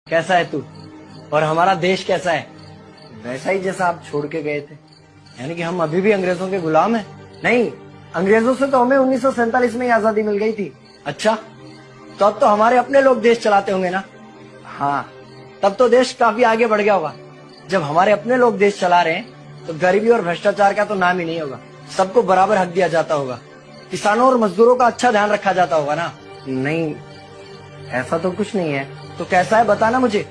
कैसा है तू और हमारा देश कैसा है? वैसा ही जैसा आप छोड़ के गए थे। यानी कि हम अभी भी अंग्रेजों के गुलाम हैं? नहीं, अंग्रेजों से तो हमें 1947 में ही आजादी मिल गई थी। अच्छा, तो अब तो हमारे अपने लोग देश चलाते होंगे ना? हाँ, तब तो देश काफी आगे बढ़ गया होगा। जब हमारे अपने लोग देश चला रहे हैं तो गरीबी और भ्रष्टाचार का तो नाम ही नहीं होगा। सबको बराबर हक दिया जाता होगा, किसानों और मजदूरों का अच्छा ध्यान रखा जाता होगा ना? नहीं, ऐसा तो कुछ नहीं है। तो कैसा है बताना मुझे।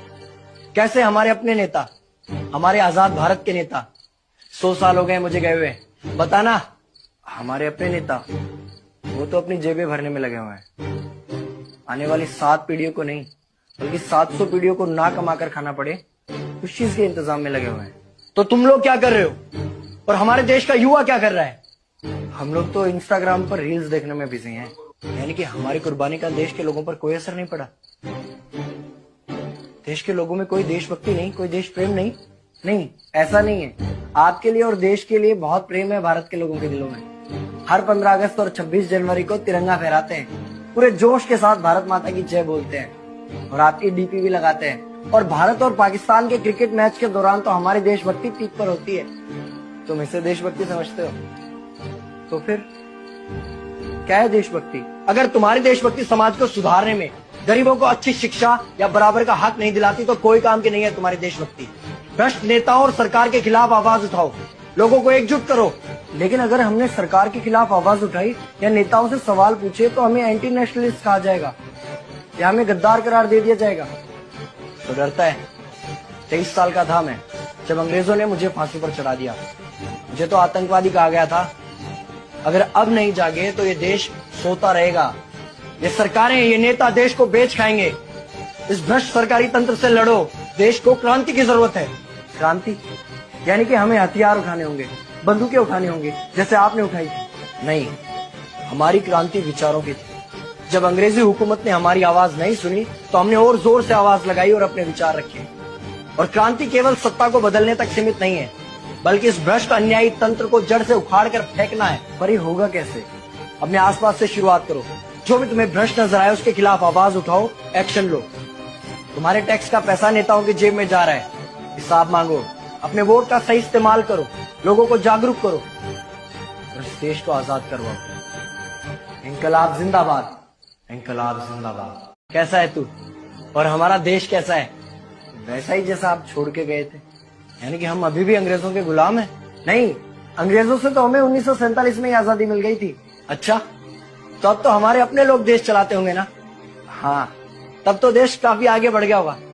कैसे हमारे अपने नेता, हमारे आजाद भारत के नेता, 100 साल हो गए मुझे गए हुए, बताना। हमारे अपने नेता वो तो अपनी जेबें भरने में लगे हुए हैं। आने वाली 7 पीढ़ियों को नहीं बल्कि 700 पीढ़ियों को ना कमा कर खाना पड़े उस चीज के इंतजाम में लगे हुए हैं। तो तुम लोग क्या कर रहे हो और हमारे देश का युवा क्या कर रहा है? हम लोग तो इंस्टाग्राम पर रील्स देखने में बिजी हैं। यानी कि हमारी कुर्बानी का देश के लोगों पर कोई असर नहीं पड़ा। देश के लोगों में कोई देशभक्ति नहीं, कोई देश प्रेम नहीं। नहीं, ऐसा नहीं है। आपके लिए और देश के लिए बहुत प्रेम है भारत के लोगों के दिलों में। हर 15 अगस्त और 26 जनवरी को तिरंगा फहराते हैं, पूरे जोश के साथ भारत माता की जय बोलते हैं और आपकी डीपी भी लगाते हैं। और भारत और पाकिस्तान के क्रिकेट मैच के दौरान तो हमारी देशभक्ति पीक पर होती है। तुम इसे देशभक्ति समझते हो? तो फिर क्या है देशभक्ति? अगर तुम्हारी देशभक्ति समाज को सुधारने में, गरीबों को अच्छी शिक्षा या बराबर का हक नहीं दिलाती तो कोई काम की नहीं है तुम्हारी देशभक्ति। भ्रष्ट नेताओं और सरकार के खिलाफ आवाज उठाओ, लोगों को एकजुट करो। लेकिन अगर हमने सरकार के खिलाफ आवाज उठाई या नेताओं से सवाल पूछे तो हमें एंटी नेशनलिस्ट कहा जाएगा या हमें गद्दार करार दे दिया जाएगा। तो डरता है। 23 साल का था मैं जब अंग्रेजों ने मुझे फांसी पर चढ़ा दिया। मुझे तो आतंकवादी कहा गया था। अगर अब नहीं जागे तो ये देश सोता रहेगा। ये सरकारें, ये नेता देश को बेच खाएंगे। इस भ्रष्ट सरकारी तंत्र से लड़ो। देश को क्रांति की जरूरत है। क्रांति यानी कि हमें हथियार उठाने होंगे, बंदूकें उठानी होंगी जैसे आपने उठाई थी। नहीं, हमारी क्रांति विचारों की थी। जब अंग्रेजी हुकूमत ने हमारी आवाज नहीं सुनी तो हमने और जोर से आवाज लगाई और अपने विचार रखे। और क्रांति केवल सत्ता को बदलने तक सीमित नहीं है, बल्कि इस भ्रष्ट अन्यायी तंत्र को जड़ से उखाड़ कर फेंकना है। पर ये होगा कैसे? अपने आसपास से शुरुआत करो। जो भी तुम्हें भ्रष्ट नजर आए उसके खिलाफ आवाज उठाओ, एक्शन लो। तुम्हारे टैक्स का पैसा नेताओं की जेब में जा रहा है, हिसाब मांगो। अपने वोट का सही इस्तेमाल करो, लोगों को जागरूक करो और इस देश को आजाद करवाओ। इंकलाब जिंदाबाद, इंकलाब जिंदाबाद। कैसा है तू और हमारा देश कैसा है? वैसा ही जैसा आप छोड़ के गए थे। यानी कि हम अभी भी अंग्रेजों के गुलाम हैं? नहीं, अंग्रेजों से तो हमें 1947 में ही आजादी मिल गई थी। अच्छा, तो अब तो हमारे अपने लोग देश चलाते होंगे ना? हाँ, तब तो देश काफी आगे बढ़ गया होगा।